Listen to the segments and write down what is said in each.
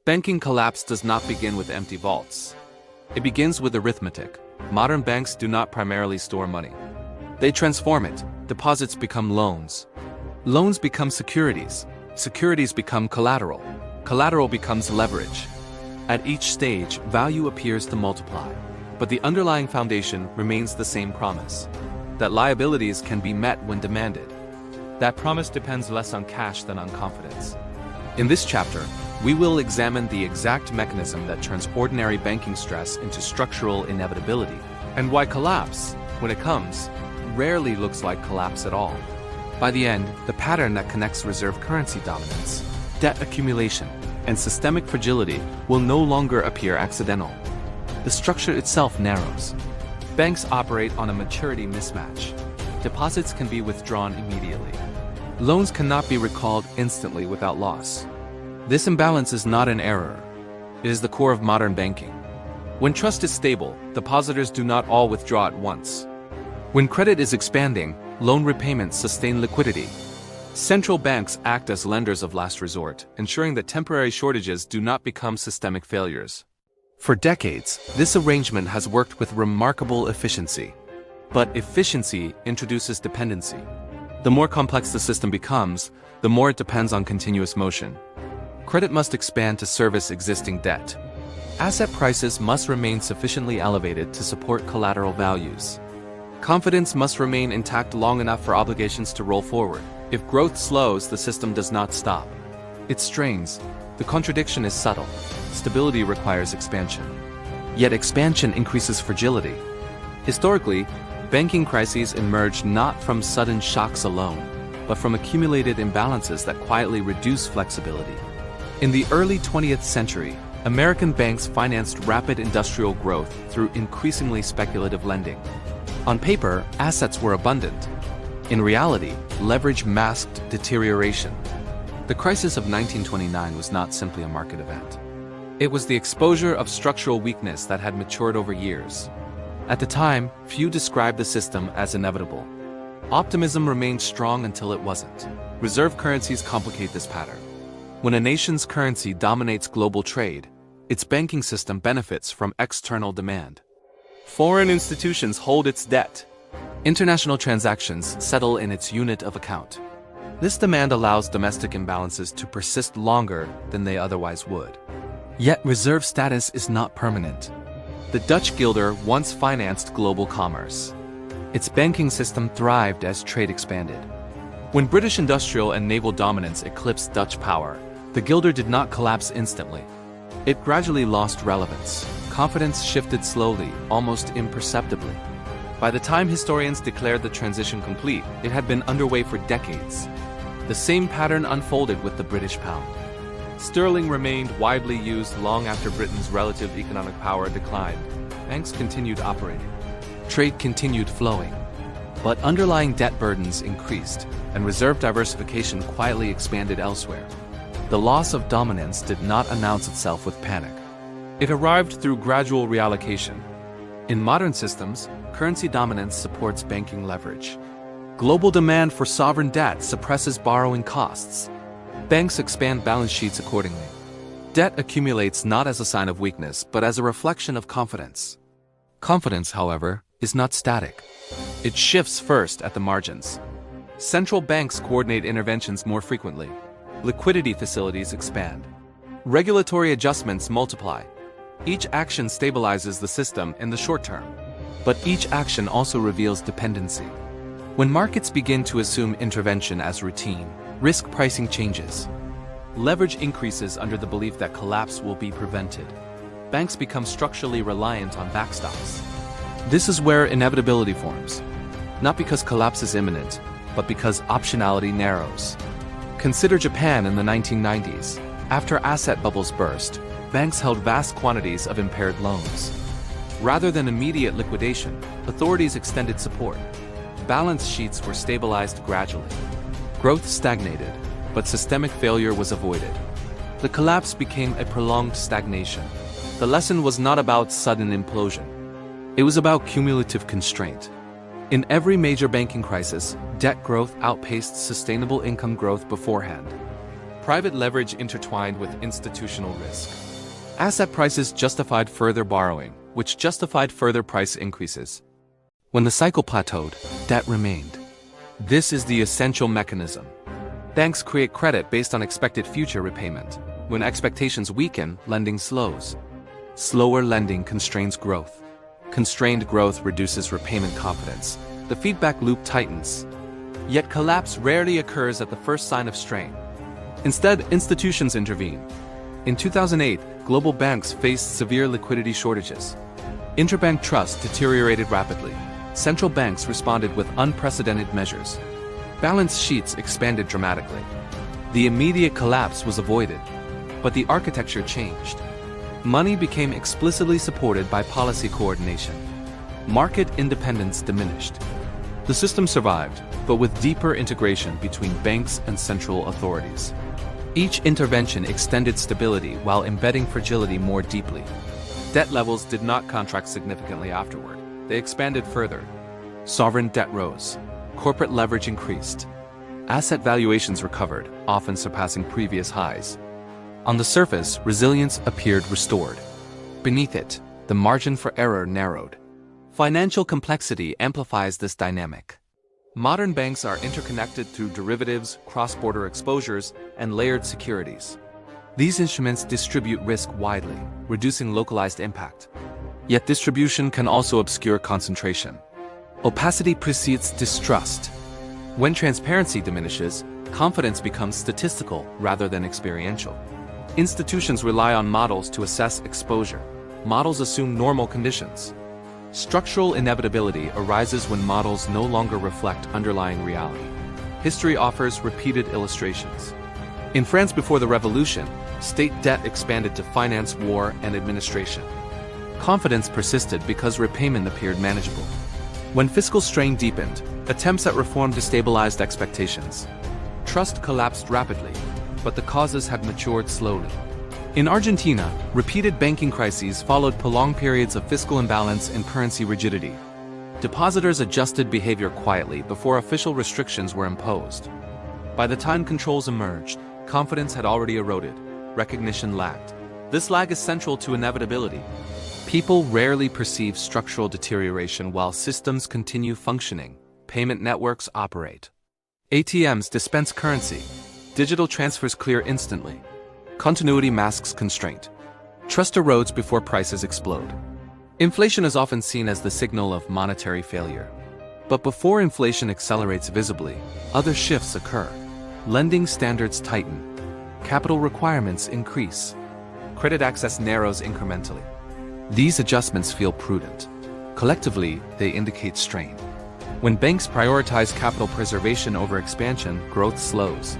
Banking collapse does not begin with empty vaults. It begins with arithmetic. Modern banks do not primarily store money. They transform it. Deposits become loans. Loans become securities. Securities become collateral. Collateral becomes leverage. At each stage, value appears to multiply. But the underlying foundation remains the same promise: that liabilities can be met when demanded. That promise depends less on cash than on confidence. In this chapter, we will examine the exact mechanism that turns ordinary banking stress into structural inevitability, and why collapse, when it comes, rarely looks like collapse at all. By the end, the pattern that connects reserve currency dominance, debt accumulation, and systemic fragility will no longer appear accidental. The structure itself narrows. Banks operate on a maturity mismatch. Deposits can be withdrawn immediately. Loans cannot be recalled instantly without loss. This imbalance is not an error. It is the core of modern banking. When trust is stable, depositors do not all withdraw at once. When credit is expanding, loan repayments sustain liquidity. Central banks act as lenders of last resort, ensuring that temporary shortages do not become systemic failures. For decades, this arrangement has worked with remarkable efficiency. But efficiency introduces dependency. The more complex the system becomes, the more it depends on continuous motion. Credit must expand to service existing debt. Asset prices must remain sufficiently elevated to support collateral values. Confidence must remain intact long enough for obligations to roll forward. If growth slows, the system does not stop. It strains. The contradiction is subtle. Stability requires expansion. Yet expansion increases fragility. Historically, banking crises emerge not from sudden shocks alone, but from accumulated imbalances that quietly reduce flexibility. In the early 20th century, American banks financed rapid industrial growth through increasingly speculative lending. On paper, assets were abundant. In reality, leverage masked deterioration. The crisis of 1929 was not simply a market event. It was the exposure of structural weakness that had matured over years. At the time, few described the system as inevitable. Optimism remained strong until it wasn't. Reserve currencies complicate this pattern. When a nation's currency dominates global trade, its banking system benefits from external demand. Foreign institutions hold its debt. International transactions settle in its unit of account. This demand allows domestic imbalances to persist longer than they otherwise would. Yet reserve status is not permanent. The Dutch guilder once financed global commerce. Its banking system thrived as trade expanded. When British industrial and naval dominance eclipsed Dutch power, the guilder did not collapse instantly. It gradually lost relevance. Confidence shifted slowly, almost imperceptibly. By the time historians declared the transition complete, it had been underway for decades. The same pattern unfolded with the British pound. Sterling remained widely used long after Britain's relative economic power declined. Banks continued operating. Trade continued flowing. But underlying debt burdens increased, and reserve diversification quietly expanded elsewhere. The loss of dominance did not announce itself with panic. It arrived through gradual reallocation. In modern systems, currency dominance supports banking leverage. Global demand for sovereign debt suppresses borrowing costs. Banks expand balance sheets accordingly. Debt accumulates not as a sign of weakness, but as a reflection of confidence. Confidence, however, is not static. It shifts first at the margins. Central banks coordinate interventions more frequently. Liquidity facilities expand. Regulatory adjustments multiply. Each action stabilizes the system in the short term. But each action also reveals dependency. When markets begin to assume intervention as routine, risk pricing changes. Leverage increases under the belief that collapse will be prevented. Banks become structurally reliant on backstops. This is where inevitability forms. Not because collapse is imminent, but because optionality narrows. Consider Japan in the 1990s. After asset bubbles burst, banks held vast quantities of impaired loans. Rather than immediate liquidation, authorities extended support. Balance sheets were stabilized gradually. Growth stagnated, but systemic failure was avoided. The collapse became a prolonged stagnation. The lesson was not about sudden implosion. It was about cumulative constraint. In every major banking crisis, debt growth outpaced sustainable income growth beforehand. Private leverage intertwined with institutional risk. Asset prices justified further borrowing, which justified further price increases. When the cycle plateaued, debt remained. This is the essential mechanism. Banks create credit based on expected future repayment. When expectations weaken, lending slows. Slower lending constrains growth. Constrained growth reduces repayment confidence. The feedback loop tightens. Yet collapse rarely occurs at the first sign of strain. Instead, institutions intervene. In 2008, global banks faced severe liquidity shortages. Interbank trust deteriorated rapidly. Central banks responded with unprecedented measures. Balance sheets expanded dramatically. The immediate collapse was avoided, but the architecture changed. Money became explicitly supported by policy coordination. Market independence diminished. The system survived, but with deeper integration between banks and central authorities. Each intervention extended stability while embedding fragility more deeply. Debt levels did not contract significantly afterward. They expanded further. Sovereign debt rose. Corporate leverage increased. Asset valuations recovered, often surpassing previous highs. On the surface, resilience appeared restored. Beneath it, the margin for error narrowed. Financial complexity amplifies this dynamic. Modern banks are interconnected through derivatives, cross-border exposures, and layered securities. These instruments distribute risk widely, reducing localized impact. Yet distribution can also obscure concentration. Opacity precedes distrust. When transparency diminishes, confidence becomes statistical rather than experiential. Institutions rely on models to assess exposure. Models assume normal conditions. Structural inevitability arises when models no longer reflect underlying reality. History offers repeated illustrations. In France before the Revolution, state debt expanded to finance war and administration. Confidence persisted because repayment appeared manageable. When fiscal strain deepened, attempts at reform destabilized expectations. Trust collapsed rapidly, but the causes had matured slowly. In Argentina, repeated banking crises followed prolonged periods of fiscal imbalance and currency rigidity. Depositors adjusted behavior quietly before official restrictions were imposed. By the time controls emerged, confidence had already eroded. Recognition lagged. This lag is central to inevitability. People rarely perceive structural deterioration while systems continue functioning. Payment networks operate. ATMs dispense currency. Digital transfers clear instantly. Continuity masks constraint. Trust erodes before prices explode. Inflation is often seen as the signal of monetary failure. But before inflation accelerates visibly, other shifts occur. Lending standards tighten. Capital requirements increase. Credit access narrows incrementally. These adjustments feel prudent. Collectively, they indicate strain. When banks prioritize capital preservation over expansion, growth slows.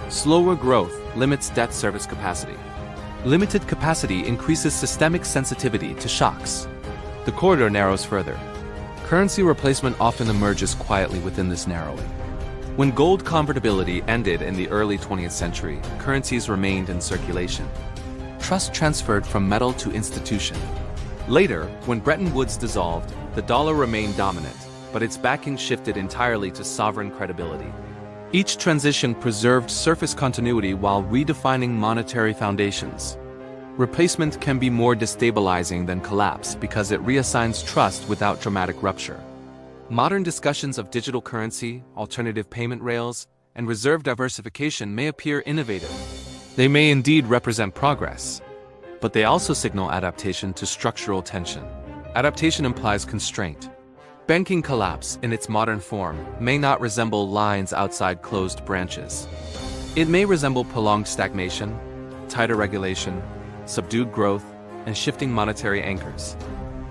Slower growth limits debt service capacity. Limited capacity increases systemic sensitivity to shocks. The corridor narrows further. Currency replacement often emerges quietly within this narrowing. When gold convertibility ended in the early 20th century, currencies remained in circulation. Trust transferred from metal to institution. Later, when Bretton Woods dissolved, the dollar remained dominant, but its backing shifted entirely to sovereign credibility. Each transition preserved surface continuity while redefining monetary foundations. Replacement can be more destabilizing than collapse because it reassigns trust without dramatic rupture. Modern discussions of digital currency, alternative payment rails, and reserve diversification may appear innovative. They may indeed represent progress, but they also signal adaptation to structural tension. Adaptation implies constraint. Banking collapse, in its modern form, may not resemble lines outside closed branches. It may resemble prolonged stagnation, tighter regulation, subdued growth, and shifting monetary anchors.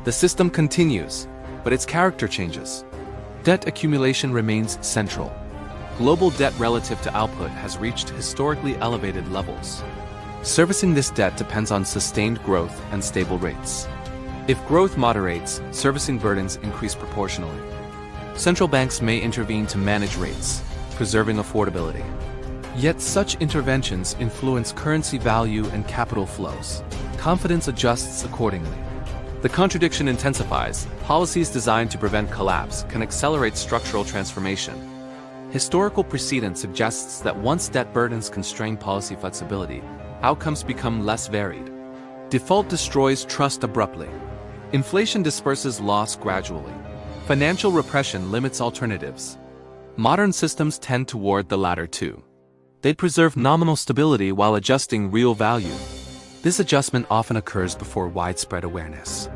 The system continues, but its character changes. Debt accumulation remains central. Global debt relative to output has reached historically elevated levels. Servicing this debt depends on sustained growth and stable rates. If growth moderates, servicing burdens increase proportionally. Central banks may intervene to manage rates, preserving affordability. Yet such interventions influence currency value and capital flows. Confidence adjusts accordingly. The contradiction intensifies. Policies designed to prevent collapse can accelerate structural transformation. Historical precedent suggests that once debt burdens constrain policy flexibility, outcomes become less varied. Default destroys trust abruptly. Inflation disperses loss gradually. Financial repression limits alternatives. Modern systems tend toward the latter too. They preserve nominal stability while adjusting real value. This adjustment often occurs before widespread awareness.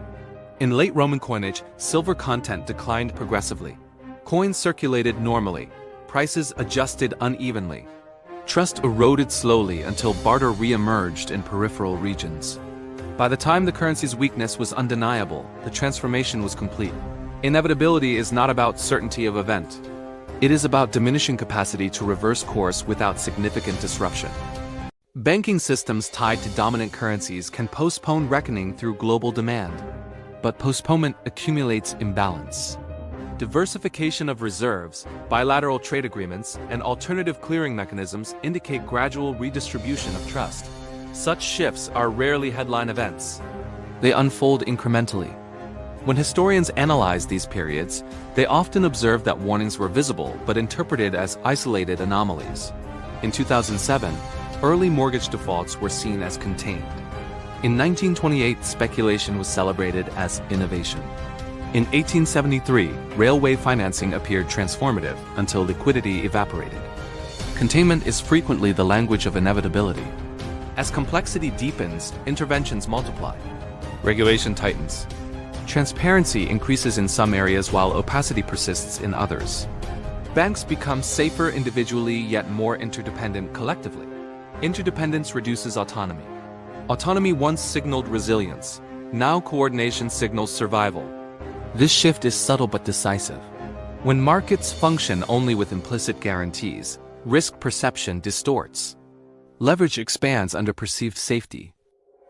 In late Roman coinage, silver content declined progressively. Coins circulated normally. Prices adjusted unevenly. Trust eroded slowly until barter re-emerged in peripheral regions. By the time the currency's weakness was undeniable, the transformation was complete. Inevitability is not about certainty of event. It is about diminishing capacity to reverse course without significant disruption. Banking systems tied to dominant currencies can postpone reckoning through global demand. But postponement accumulates imbalance. Diversification of reserves, bilateral trade agreements, and alternative clearing mechanisms indicate gradual redistribution of trust. Such shifts are rarely headline events. They unfold incrementally. When historians analyze these periods, they often observe that warnings were visible but interpreted as isolated anomalies. In 2007, early mortgage defaults were seen as contained. In 1928, speculation was celebrated as innovation. In 1873, railway financing appeared transformative until liquidity evaporated. Containment is frequently the language of inevitability. As complexity deepens, interventions multiply. Regulation tightens. Transparency increases in some areas while opacity persists in others. Banks become safer individually yet more interdependent collectively. Interdependence reduces autonomy. Autonomy once signaled resilience. Now coordination signals survival. This shift is subtle but decisive. When markets function only with implicit guarantees, risk perception distorts. Leverage expands under perceived safety.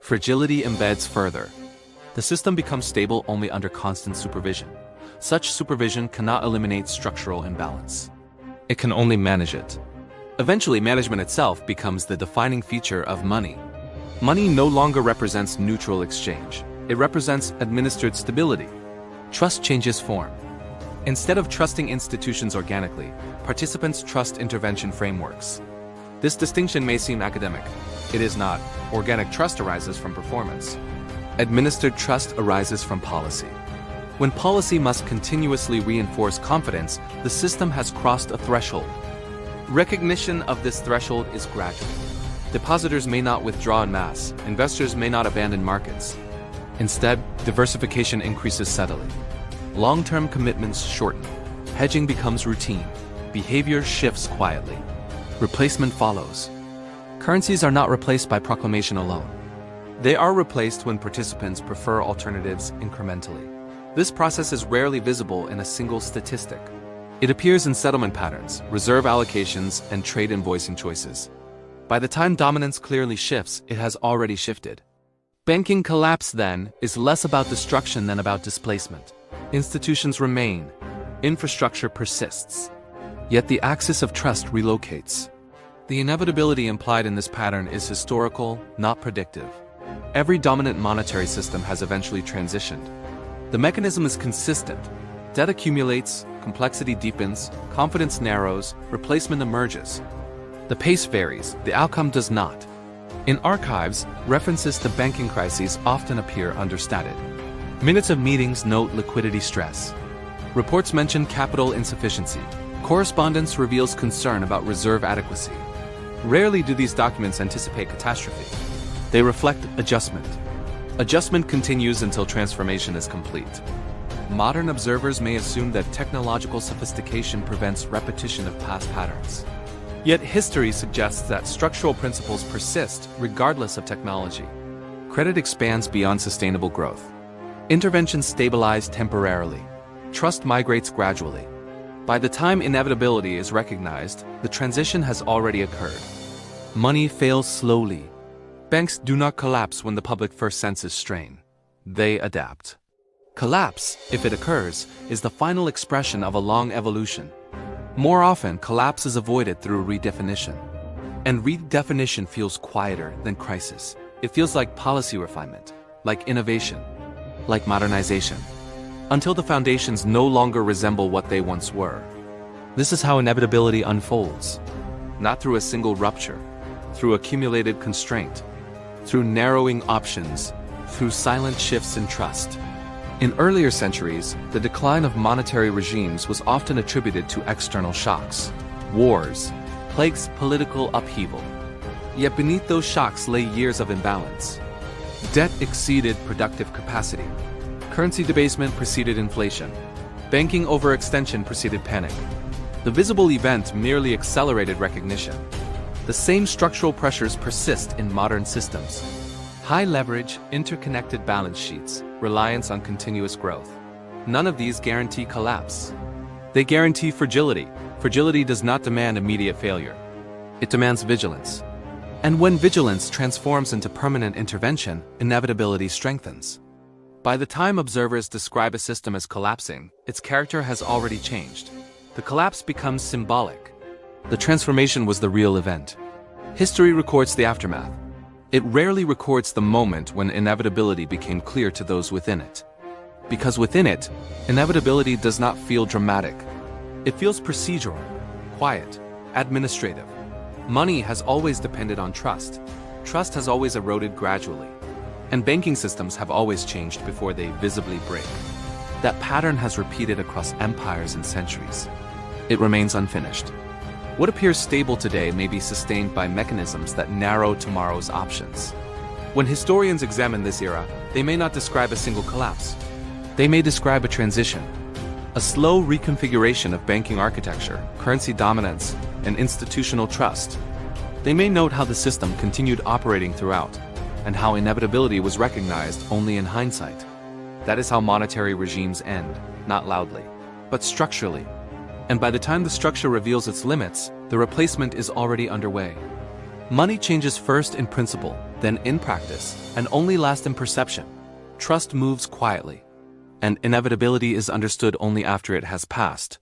Fragility embeds further. The system becomes stable only under constant supervision. Such supervision cannot eliminate structural imbalance. It can only manage it. Eventually, management itself becomes the defining feature of money. Money no longer represents neutral exchange. It represents administered stability. Trust changes form. Instead of trusting institutions organically, participants trust intervention frameworks. This distinction may seem academic. It is not. Organic trust arises from performance. Administered trust arises from policy. When policy must continuously reinforce confidence, the system has crossed a threshold. Recognition of this threshold is gradual. Depositors may not withdraw en masse. Investors may not abandon markets. Instead, diversification increases steadily. Long-term commitments shorten. Hedging becomes routine. Behavior shifts quietly. Replacement follows. Currencies are not replaced by proclamation alone. They are replaced when participants prefer alternatives incrementally. This process is rarely visible in a single statistic. It appears in settlement patterns, reserve allocations, and trade invoicing choices. By the time dominance clearly shifts, it has already shifted. Banking collapse, then, is less about destruction than about displacement. Institutions remain. Infrastructure persists. Yet the axis of trust relocates. The inevitability implied in this pattern is historical, not predictive. Every dominant monetary system has eventually transitioned. The mechanism is consistent. Debt accumulates, complexity deepens, confidence narrows, replacement emerges. The pace varies, the outcome does not. In archives, references to banking crises often appear understated. Minutes of meetings note liquidity stress. Reports mention capital insufficiency. Correspondence reveals concern about reserve adequacy. Rarely do these documents anticipate catastrophe. They reflect adjustment. Adjustment continues until transformation is complete. Modern observers may assume that technological sophistication prevents repetition of past patterns. Yet history suggests that structural principles persist regardless of technology. Credit expands beyond sustainable growth. Interventions stabilize temporarily. Trust migrates gradually. By the time inevitability is recognized, the transition has already occurred. Money fails slowly. Banks do not collapse when the public first senses strain. They adapt. Collapse, if it occurs, is the final expression of a long evolution. More often, collapse is avoided through redefinition. And redefinition feels quieter than crisis. It feels like policy refinement, like innovation, like modernization, until the foundations no longer resemble what they once were. This is how inevitability unfolds. Not through a single rupture, through accumulated constraint, through narrowing options, through silent shifts in trust. In earlier centuries, the decline of monetary regimes was often attributed to external shocks, wars, plagues, political upheaval. Yet beneath those shocks lay years of imbalance. Debt exceeded productive capacity. Currency debasement preceded inflation. Banking overextension preceded panic. The visible event merely accelerated recognition. The same structural pressures persist in modern systems. High leverage, interconnected balance sheets, reliance on continuous growth. None of these guarantee collapse. They guarantee fragility. Fragility does not demand immediate failure. It demands vigilance. And when vigilance transforms into permanent intervention, inevitability strengthens. By the time observers describe a system as collapsing, its character has already changed. The collapse becomes symbolic. The transformation was the real event. History records the aftermath. It rarely records the moment when inevitability became clear to those within it. Because within it, inevitability does not feel dramatic. It feels procedural, quiet, administrative. Money has always depended on trust. Trust has always eroded gradually. And banking systems have always changed before they visibly break. That pattern has repeated across empires and centuries. It remains unfinished. What appears stable today may be sustained by mechanisms that narrow tomorrow's options. When historians examine this era, they may not describe a single collapse. They may describe a transition, a slow reconfiguration of banking architecture, currency dominance, and institutional trust. They may note how the system continued operating throughout, and how inevitability was recognized only in hindsight. That is how monetary regimes end, not loudly, but structurally. And by the time the structure reveals its limits, the replacement is already underway. Money changes first in principle, then in practice, and only last in perception. Trust moves quietly, and inevitability is understood only after it has passed.